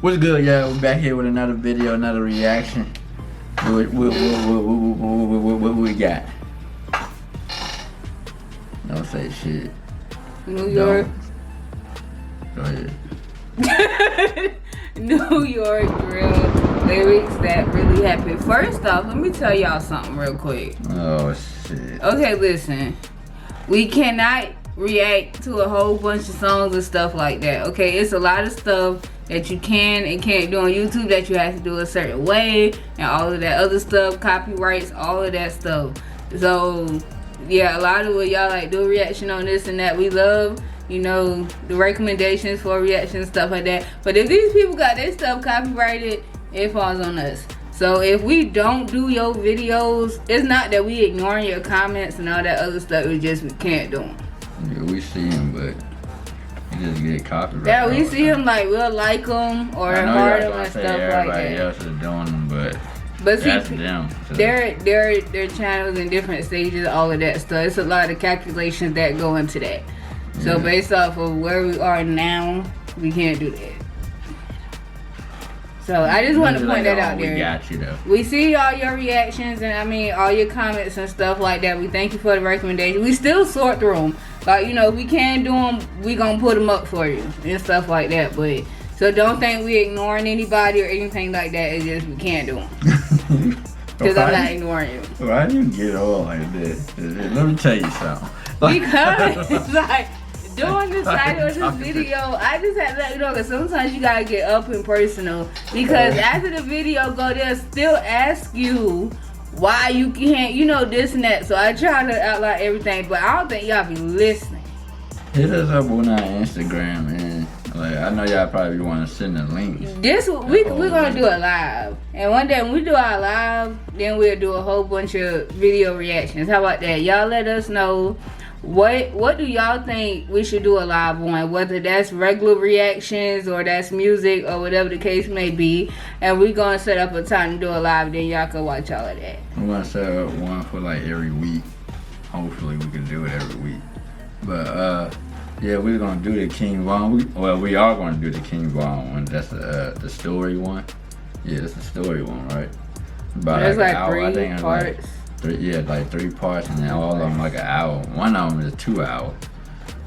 What's good, y'all? We're back here with another video, another reaction. What we got? Don't say shit. New York. Go ahead. New York drill lyrics that really happened. First off, let me tell y'all something real quick. Oh shit. Okay, listen. We cannot react to a whole bunch of songs and stuff like that. Okay, it's a lot of stuff that you can and can't do on YouTube that you have to do a certain way and all of that other stuff, copyrights, all of that stuff. So yeah, a lot of what y'all like do a reaction on this and that we love, you know, the recommendations for reactions, stuff like that. But if these people got their stuff copyrighted, it falls on us. So if we don't do your videos, it's not that we ignoring your comments and all that other stuff, it's just we can't do them. Yeah, we see him, but he just get copyrighted. Yeah, we see him like we'll like them or heart them and stuff like that. Everybody else is doing them, but see, that's them. So. Their channels in different stages, all of that stuff. It's a lot of calculations that go into that. So based off of where we are now, we can't do that. So I just want to point that out there. We got you though. We see all your reactions and I mean all your comments and stuff like that. We thank you for the recommendation. We still sort through them. Like, you know, if we can do them, we gonna put them up for you and stuff like that. But so don't think we ignoring anybody or anything like that. It's just we can't do them. Because I'm not ignoring you. Why do you get all like this? Let me tell you something. Because it's like doing the title of this video, I just had to let you know that sometimes you gotta get up and personal. Because after the video go, they'll still ask you why you can't, you know, this and that. So I try to outline everything, but I don't think y'all be listening. Hit us up on our Instagram, man. Like, I know y'all probably want to send the links. We're gonna do a live, and one day when we do our live, then we'll do a whole bunch of video reactions. How about that? Y'all let us know what do y'all think we should do a live on, whether that's regular reactions or that's music or whatever the case may be. And we're gonna set up a time to do a live, then y'all can watch all of that. We're gonna set up one for like every week. Hopefully we can do it every week. But yeah, we're gonna do the King Von. We are gonna do the King Von one. That's the story one. Yeah, that's the story one, right? About there's like hour, 3 parts. Like 3 parts, and then all of them like an hour. One of them is 2 hours.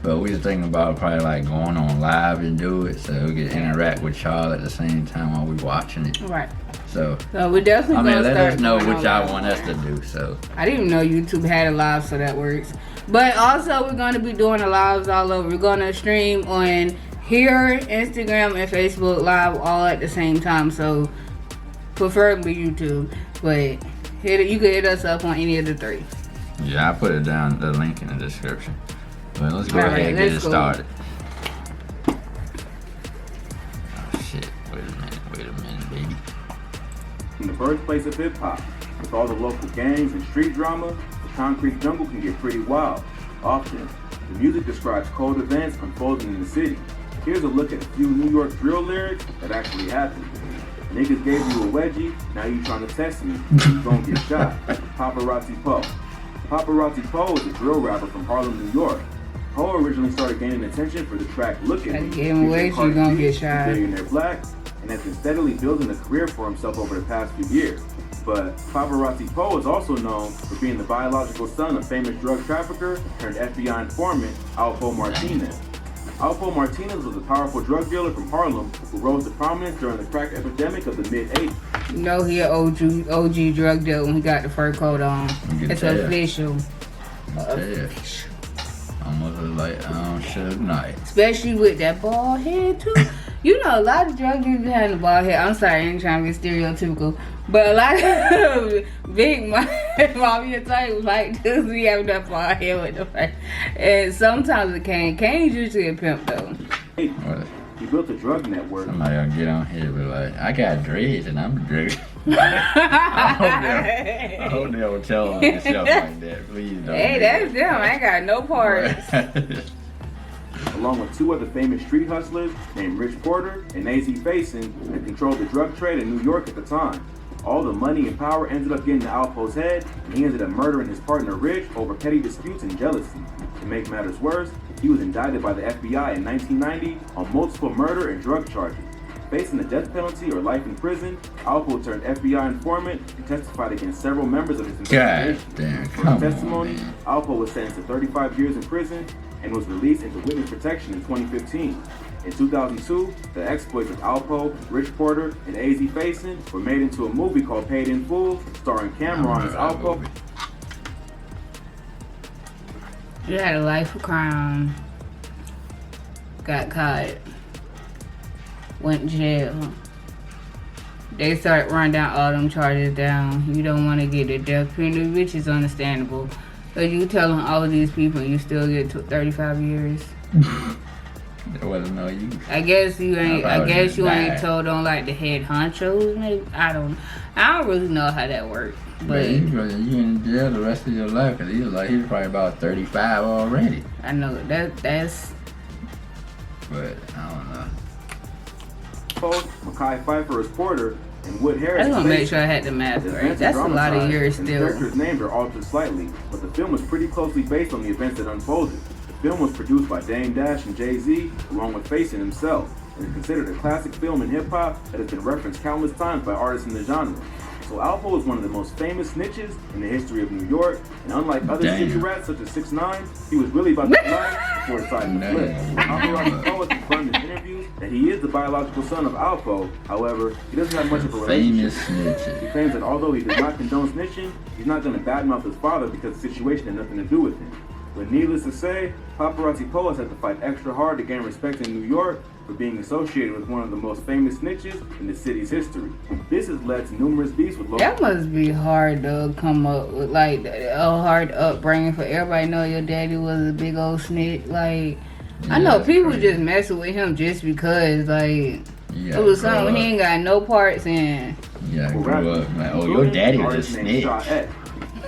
But we was thinking about probably like going on live and do it, so we can interact with y'all at the same time while we watching it. Right. So we definitely. let us know what y'all want us to do. So I didn't even know YouTube had a live, so that works. But also we're gonna be doing the lives all over. We're gonna stream on here, Instagram, and Facebook live all at the same time. So preferably YouTube, but you can hit us up on any of the 3. yeah, I put it down, the link in the description. But let's go ahead and get it started. Oh shit! Wait a minute, baby. In the birthplace of hip-hop, with all the local gangs and street drama, the concrete jungle can get pretty wild. Often, the music describes cold events unfolding in the city. Here's a look at a few New York drill lyrics that actually happened. Niggas gave you a wedgie, now you trying to test me, you gon' get shot. Paparazzi Po. Paparazzi Po is a drill rapper from Harlem, New York. Po originally started gaining attention for the track Look at Me, gave him a wedgie, you gon' get shot. Billionaire Black, and has been steadily building a career for himself over the past few years. But Paparazzi Po is also known for being the biological son of famous drug trafficker turned FBI informant Alpo Martinez. Alpo Martinez was a powerful drug dealer from Harlem who rose to prominence during the crack epidemic of the mid-'80s. You know he an OG drug dealer when he got the fur coat on. It's official. Official. Almost like Suge Knight. Especially with that bald head too. You know, a lot of drug dealers have a bald head. I'm sorry, I ain't trying to get stereotypical. But a lot of big mafia types like this, we have that bald head with the face. And sometimes it can. Kane's usually a pimp though. He built a drug network. Somebody gonna get on here and be like, I got dreads and I'm dreads. I hope they don't tell them stuff like that. Please don't. Hey, that's them. I ain't got no parts. Along with 2 other famous street hustlers named Rich Porter and AZ Faison, that controlled the drug trade in New York at the time. All the money and power ended up getting to Alpo's head, and he ended up murdering his partner Rich over petty disputes and jealousy. To make matters worse, he was indicted by the FBI in 1990 on multiple murder and drug charges. Facing the death penalty or life in prison, Alpo turned FBI informant and testified against several members of his investigation. God damn, For come his testimony, on, man. Alpo was sentenced to 35 years in prison and was released into witness protection in 2015. In 2002, the exploits of Alpo, Rich Porter, and AZ Faison were made into a movie called Paid in Full, starring Cameron as Alpo. You had a life of crime. Got caught. Went to jail. They start running down all them charges down. You don't want to get a death penalty, which is understandable. But you telling all of these people you still get 35 years. There wasn't no use. I guess you ain't. I guess you ain't Bad. told on like the head honchos. Maybe I don't really know how that works. But But you in jail the rest of your life because he's probably about 35 already. I know that's. But I don't know. Mekhi Phifer as Porter, and Wood Harris I just as want to make Faison. sure I had the math The right. events That's are a lot of dramatized, years and still. the characters' names are altered slightly, but the film was pretty closely based on the events that unfolded. The film was produced by Dame Dash and Jay-Z, along with Faison himself, and is considered a classic film in hip-hop that has been referenced countless times by artists in the genre. So Alpo is one of the most famous snitches in the history of New York, and unlike other Damn. city rats such as 6ix9ine, he was really about to life before deciding to flip. Paparazzi Po has confirmed in interviews that he is the biological son of Alpo. However, he doesn't have much of a relationship. Famous He snitches. claims that although he does not condone snitching, he's not going to badmouth his father because the situation had nothing to do with him. But needless to say, Paparazzi Po has had to fight extra hard to gain respect in New York for being associated with one of the most famous snitches in the city's history. This has led to numerous beefs with local. That must be hard to come up with, like a hard upbringing for everybody. Know your daddy was a big old snitch. Like I know that's people crazy. just messing with him just because like Yeah, it was something he ain't got no parts in. Yeah, for grew rappers, up, man. Oh, your including daddy an was a artist named snitch. Shaw Ek.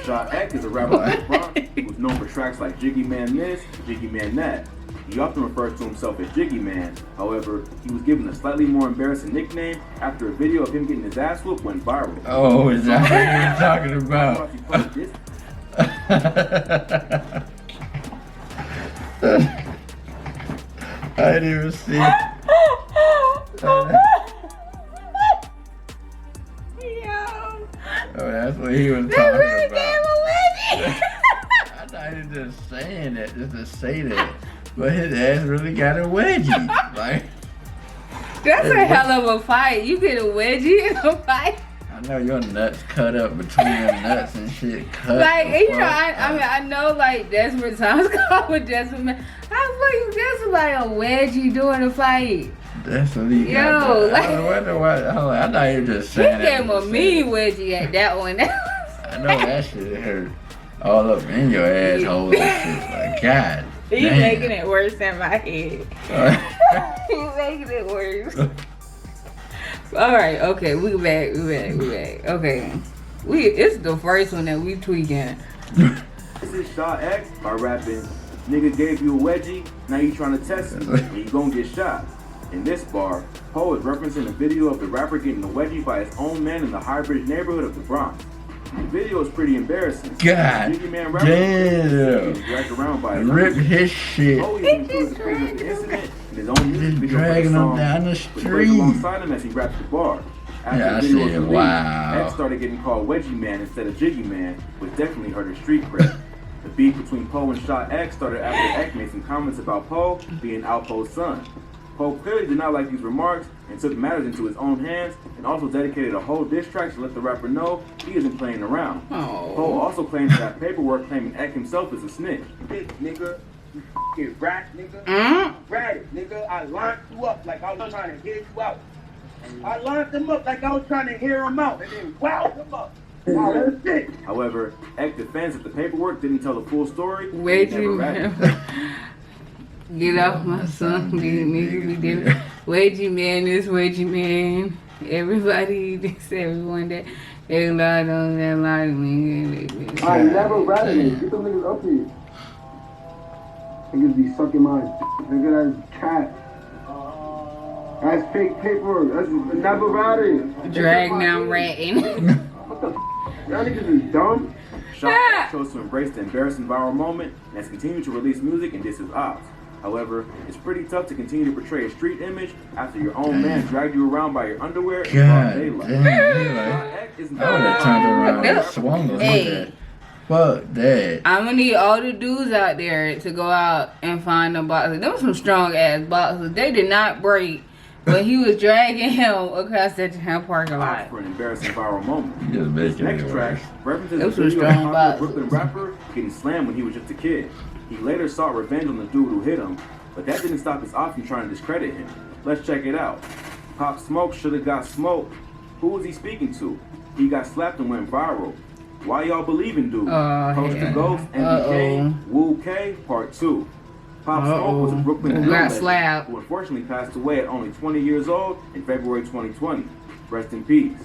Shaw Ek is a rapper from the Bronx who was known for tracks like Jiggy Man This, Jiggy Man That. He often refers to himself as Jiggy Man. However, he was given a slightly more embarrassing nickname after a video of him getting his ass whooped went viral. Oh, is that what you're talking about? Paparazzi Po did I didn't even see it. Oh, that's what he was They talking really about. gave a wedgie. I thought he was just saying that just to say that. But his ass really got a wedgie. Like, That's a hell of a fight. You get a wedgie in a fight. I know your nuts cut up between your nuts and shit cut. Like, the you know, fuck I mean, up. I know, like, Desperate Times called with Desperate Man. How you guess like a wedgie during a fight? That's what he Yo, got. like- I wonder why. I thought he was just He saying gave him that. a mean wedgie at that one. I know that shit hurt all up in your asshole and shit. Like, God. He's damn. making it worse than my head. He's making it worse. All right, okay, we back. Okay, it's the first one that we tweaking. This is Shaw X by rapping, nigga gave you a wedgie, now you trying to test me, and you gonna get shot. In this bar, Poe is referencing a video of the rapper getting a wedgie by his own man in the Highbridge neighborhood of the Bronx. The video is pretty embarrassing. God Jiggy Man rapper damn. is dragged around by his Rip own. his shit. Poe even includes the footage of the incident in his own music Just video for the dragging him song, down the which plays street. alongside him as he raps the bar. After Yeah, I the video see was it. released, Wow. X started getting called Wedgie Man instead of Jiggy Man, which definitely hurt his street cred. The beef between Poe and Shaw X started after X made some comments about Poe being Alpo's son. Poe clearly did not like these remarks and took matters into his own hands and also dedicated a whole diss track to let the rapper know he isn't playing around. Oh. Poe also claims that paperwork claiming X himself is a snitch. Bitch, nigga. You f***ing rat, nigga. Mm? Rat, nigga. I lined you up like I was trying to hear you out. I lined them up like I was trying to hear them out and then wowed them up. Wow, that's it. However, X defends that the paperwork didn't tell the full story. and he never Wedgie ratted. man. Get off my son, nigga. We did it. Wedgie man, this wedgie man. Everybody, this everyone that they lied on that lied on me. I never ratted me. Get them niggas up here. Niggas be sucking my nigga, that's cat. That's fake paperwork. That's never ratted. Drag now ratting. What the f? Y'all niggas is dumb. Shaw chose to embrace the embarrassing viral moment and has continued to release music and diss his ops. However, it's pretty tough to continue to portray a street image after your own man dragged you around by your underwear in broad God daylight. damn, I would have turned around and swung on that. Fuck that. I'm gonna need all the dudes out there to go out and find them boxes. Them some strong ass boxes. They did not break when he was dragging him across that damn parking lot. For an embarrassing viral moment. Just This making next it track worse. references Those a were video of a strong popular boxes. Brooklyn rapper getting slammed when he was just a kid. He later sought revenge on the dude who hit him, but that didn't stop his ops from trying to discredit him. Let's check it out. Pop Smoke shoulda got smoked. Who was he speaking to? He got slapped and went viral. Why y'all believe in dude? Coast to Ghost, MBK, Wu K, Part 2. Pop Smoke was a Brooklyn Who drill got legend slapped. who unfortunately passed away at only 20 years old in February 2020. Rest in peace.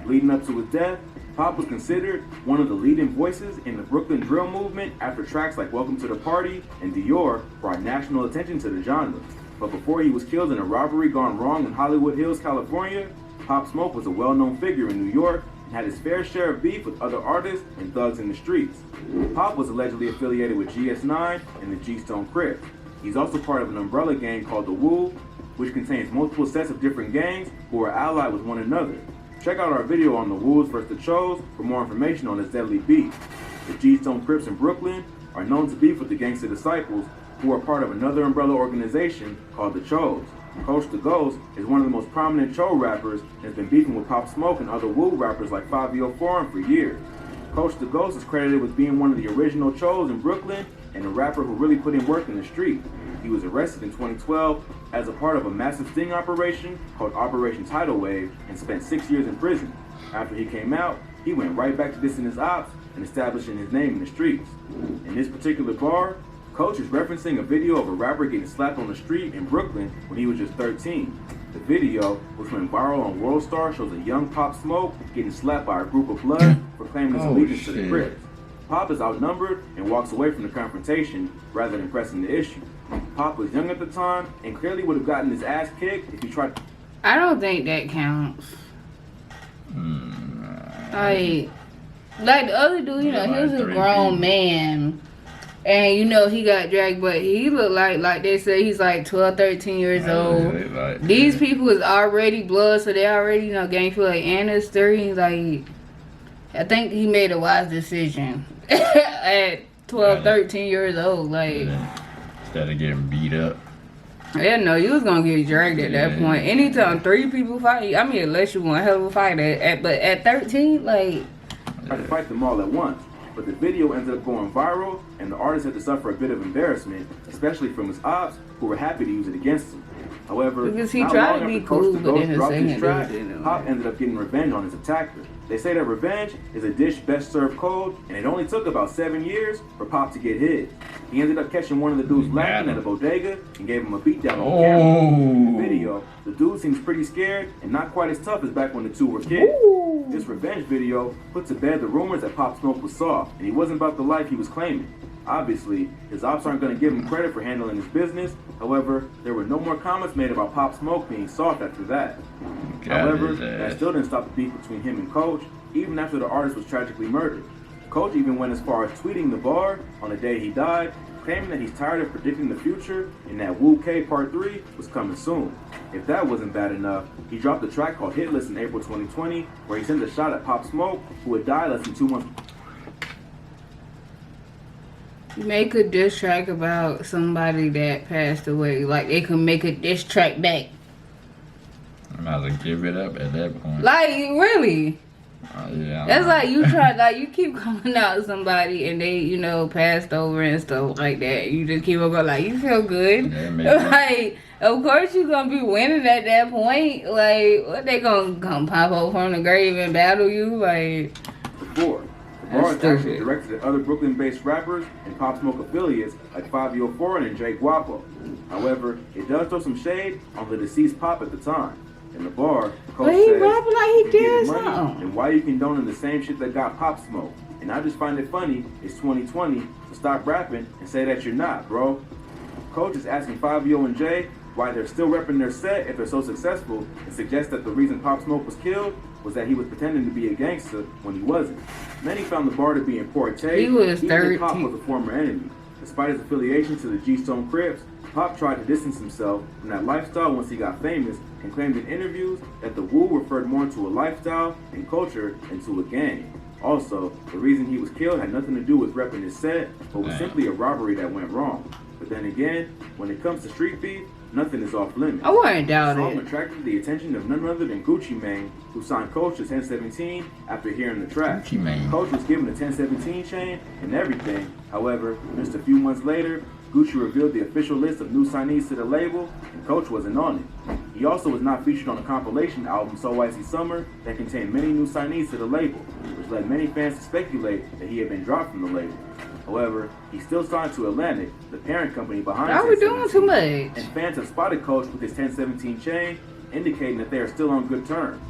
Leading up to his death, Pop was considered one of the leading voices in the Brooklyn drill movement after tracks like Welcome to the Party and Dior brought national attention to the genre. But before he was killed in a robbery gone wrong in Hollywood Hills, California, Pop Smoke was a well-known figure in New York and had his fair share of beef with other artists and thugs in the streets. Pop was allegedly affiliated with GS9 and the G-Stone Crips. He's also part of an umbrella gang called the Wu, which contains multiple sets of different gangs who are allied with one another. Check out our video on the Wolves vs. the Chos for more information on this deadly beef. The G-Stone Crips in Brooklyn are known to beef with the Gangsta Disciples, who are part of another umbrella organization called the Chos. Coast to Ghost is one of the most prominent Cho rappers and has been beefing with Pop Smoke and other Wu rappers like 5 Foreign for years. Coast to Ghost is credited with being one of the original Chos in Brooklyn and a rapper who really put in work in the street. He was arrested in 2012 as a part of a massive sting operation called Operation Tidal Wave and spent 6 years in prison. After he came out, he went right back to dissing his ops and establishing his name in the streets. In this particular bar, Coach is referencing a video of a rapper getting slapped on the street in Brooklyn when he was just 13. The video, which went viral on World Star, shows a young Pop Smoke getting slapped by a group of Bloods for claiming his allegiance to the Crips. Pop is outnumbered and walks away from the confrontation rather than pressing the issue. Pop was young at the time and clearly would have gotten his ass kicked if he tried. I don't think that counts. Like the other dude, you know, he was a grown man. And you know, he got dragged, but he looked like they said, he's like 12, 13 years old. These people is already blood, so they already, you know, gang feel like Anna's 30. Like, I think he made a wise decision at 12, 13 years old. Like, instead of getting beat up. Yeah, no, you was gonna get dragged at that point. Anytime 3 people fight, I mean, unless you want a hell of a fight, but at 13, like, tried to fight them all at once. But the video ended up going viral, and the artist had to suffer a bit of embarrassment, especially from his ops, who were happy to use it against him. However, because he not tried long to be after cool, Coast to but Ghost then dropped the his track, second Pop ended up getting revenge on his attacker. They say that revenge is a dish best served cold, and it only took about 7 years for Pop to get his. He ended up catching one of the dudes laughing at a bodega and gave him a beatdown on camera. In the video, the dude seems pretty scared and not quite as tough as back when the two were kids. This revenge video put to bed the rumors that Pop Smoke was soft, and he wasn't about the life he was claiming. Obviously, his ops aren't going to give him credit for handling his business. However, there were no more comments made about Pop Smoke being soft after that. However, that still didn't stop the beef between him and Coach, even after the artist was tragically murdered. Coach even went as far as tweeting the bar on the day he died, claiming that he's tired of predicting the future and that Wu K Part 3 was coming soon. If that wasn't bad enough, he dropped a track called Hitless in April 2020, where he sent a shot at Pop Smoke, who had died less than 2 months. Make a diss track about somebody that passed away. Like, they can make a diss track back. I might as well give it up at that point. Like, really? Yeah, that's like you try, like you keep calling out somebody and they, you know, passed over and stuff like that. You just keep on going like, you feel good. Yeah, like, of course you're gonna be winning at that point. Like, what, they gonna come pop up from the grave and battle you? Like, before. The bar is actually directed at other Brooklyn-based rappers and Pop Smoke affiliates like 5 Foreign and Jake Guapo. However, it does throw some shade on the deceased Pop at the time. In the bar, Coach but he says, rapping like he did money, something. and why you condoning the same shit that got Pop Smoke? And I just find it funny, it's 2020, so stop rapping and say that you're not, bro. Coach is asking 5 and Jay why they're still repping their set if they're so successful, and suggests that the reason Pop Smoke was killed was that he was pretending to be a gangster when he wasn't. Many found the bar to be in poor taste. He was even 13. Pop was a former enemy. Despite his affiliation to the G-Stone Crips, Pop tried to distance himself from that lifestyle once he got famous and claimed in interviews that the Wu referred more to a lifestyle and culture than to a gang. Also, the reason he was killed had nothing to do with repping his set, but was simply a robbery that went wrong. But then again, when it comes to street beef, nothing is off limits. I wouldn't doubt The song it. attracted the attention of none other than Gucci Mane, who signed Coach to 1017 after hearing the track. Gucci Mane. Coach was given a 1017 chain and everything. However, just a few months later, Gucci revealed the official list of new signees to the label, and Coach wasn't on it. He also was not featured on a compilation album, So Icy Summer, that contained many new signees to the label, which led many fans to speculate that he had been dropped from the label. However, he still signed to Atlantic, the parent company behind Are we doing too 1017, much? and fans have spotted Coach with his 1017 chain, indicating that they are still on good terms.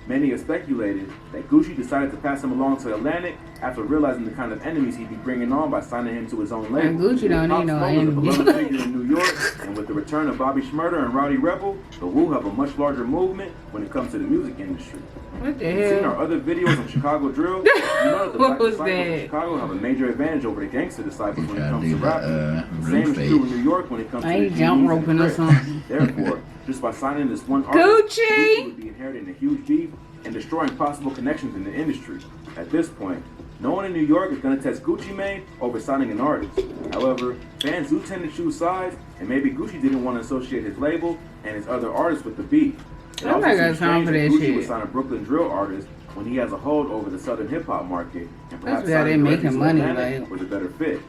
Many have speculated that Gucci decided to pass him along to Atlantic after realizing the kind of enemies he'd be bringing on by signing him to his own label. And Gucci don't Pop need no Smoke was a enemies. beloved figure in New York, and with the return of Bobby Shmurda and Rowdy Rebel, the Wu have a much larger movement when it comes to the music industry. What the If you've seen our hell? other videos on Chicago drill, you know that the What black was disciples in that? Chicago have a major advantage over the gangster disciples when it Gotta comes do to the, rapping. The blue same is face. true in New York when it comes I to the ain't jump GDs and roping or Crips. something. Therefore, just by signing this one artist, Gucci! Gucci would be inheriting a huge beef and destroying possible connections in the industry. At this point, no one in New York is going to test Gucci Mane over signing an artist. However, fans do tend to choose sides, and maybe Gucci didn't want to associate his label and his other artists with the beef. It I'm also not got seems time strange for that Gucci shit. would sign a Brooklyn drill artist when he has a hold over the southern hip hop market, and perhaps why they signing making directly to money, Atlantic like, was a better fit.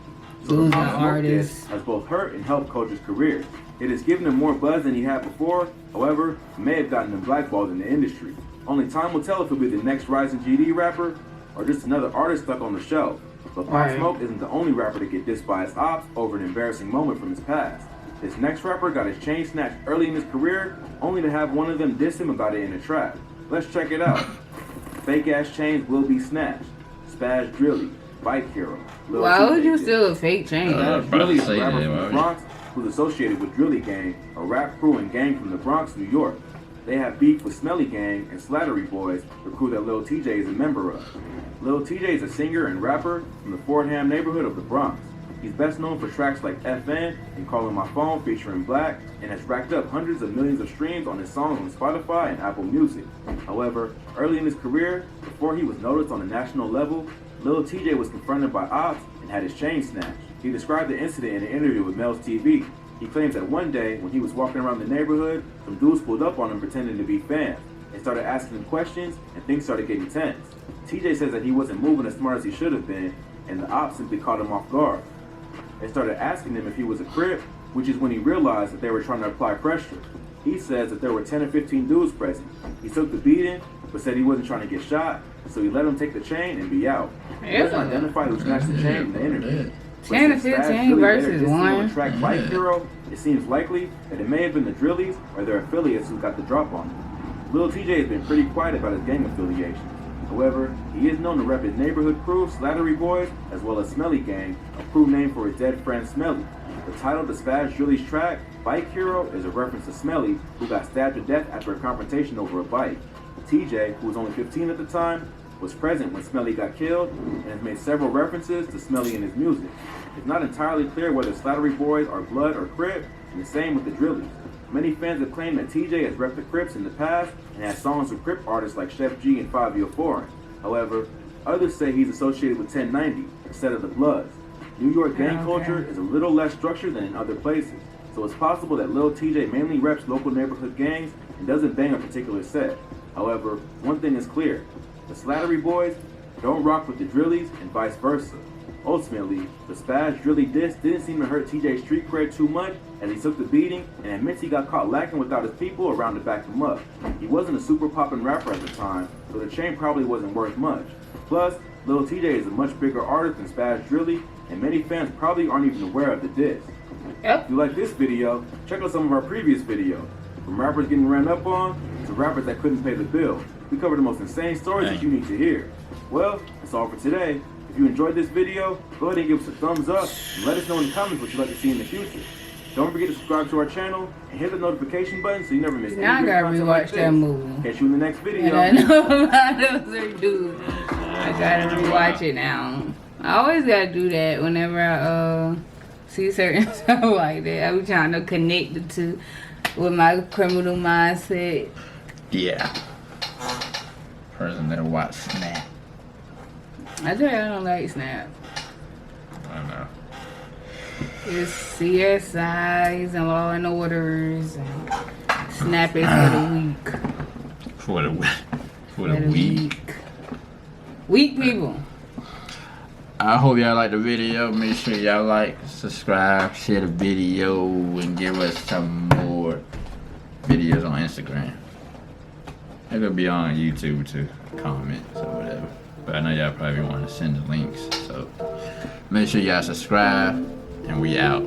So losing the Pop Smoke artists. diss has both hurt and helped Coach's career. It has given him more buzz than he had before. However, it may have gotten him blackballed in the industry. Only time will tell if he'll be the next rising GD rapper or just another artist stuck on the shelf. But Pop Right. Smoke isn't the only rapper to get dissed by his ops over an embarrassing moment from his past. This next rapper got his chain snatched early in his career, only to have one of them diss him about it in a track. Let's check it out. Fake ass chains will be snatched. Spaz Drilly, Bike Hero, Lil Why Tjay would you diss. steal a fake chain? I was Spaz about to Drilly is say a rapper that, from why the would Bronx who's associated with Drilly Gang, a rap crew and gang from the Bronx, New York. They have beef with Smelly Gang and Slattery Boys, the crew that Lil Tjay is a member of. Lil Tjay is a singer and rapper from the Fordham neighborhood of the Bronx. He's best known for tracks like FN and Calling My Phone featuring Black, and has racked up hundreds of millions of streams on his songs on Spotify and Apple Music. However, early in his career, before he was noticed on a national level, Lil Tjay was confronted by ops and had his chain snatched. He described the incident in an interview with Mel's TV. He claims that one day, when he was walking around the neighborhood, some dudes pulled up on him pretending to be fans. They started asking him questions, and things started getting tense. TJ says that he wasn't moving as smart as he should have been, and the ops simply caught him off guard. They started asking him if he was a Crip, which is when he realized that they were trying to apply pressure. He says that there were 10 or 15 dudes present. He took the beating, but said he wasn't trying to get shot, so he let him take the chain and be out. He doesn't identify who snatched the chain in the interview. 10 to 15 versus On one. track Bike Hero, it seems likely that it may have been the Drillies or their affiliates who got the drop on him. Lil Tjay has been pretty quiet about his gang affiliations. However, he is known to rep his neighborhood crew, Slattery Boys, as well as Smelly Gang, a crew named for his dead friend Smelly. The title to Spaz Drilly's track, Bike Hero, is a reference to Smelly, who got stabbed to death after a confrontation over a bike. TJ, who was only 15 at the time, was present when Smelly got killed and has made several references to Smelly in his music. It's not entirely clear whether Slattery Boys are Blood or Crip, and the same with the Drillies. Many fans have claimed that TJ has repped the Crips in the past and has songs with Crip artists like Chef G and Fabio Foreign. However, others say he's associated with 1090 instead of the Bloods. New York gang culture is a little less structured than in other places, so it's possible that Lil Tjay mainly reps local neighborhood gangs and doesn't bang a particular set. However, one thing is clear, the Slattery Boys don't rock with the Drillies and vice versa. Ultimately, the Spaz Drilly diss didn't seem to hurt TJ's street cred too much as he took the beating and admits he got caught lacking without his people around to back him up. He wasn't a super poppin' rapper at the time, so the chain probably wasn't worth much. Plus, Lil Tjay is a much bigger artist than Spaz Drilly, and many fans probably aren't even aware of the diss. Yep. If you like this video, check out some of our previous videos. From rappers getting ran up on to rappers that couldn't pay the bill. We cover the most insane stories that you need to hear. Well, that's all for today. If you enjoyed this video, go ahead and give us a thumbs up and let us know in the comments what you'd like to see in the future. Don't forget to subscribe to our channel and hit the notification button so you never miss any Now I great gotta content like rewatch that this. movie. Catch you in the next video. And I know a lot of those are dudes. I gotta rewatch it now. I always gotta do that whenever I see certain stuff like that. I be trying to connect the two with my criminal mindset. Yeah. Person that watch Snap. I tell you, I don't like Snap. I know. It's CSIs and Law and Orders and Snap is for the weak. For the week. Weak people. I hope y'all like the video. Make sure y'all like, subscribe, share the video, and give us some more videos on Instagram. It'll be on YouTube too, comments or whatever. But I know y'all probably want to send the links. So make sure y'all subscribe, and we out.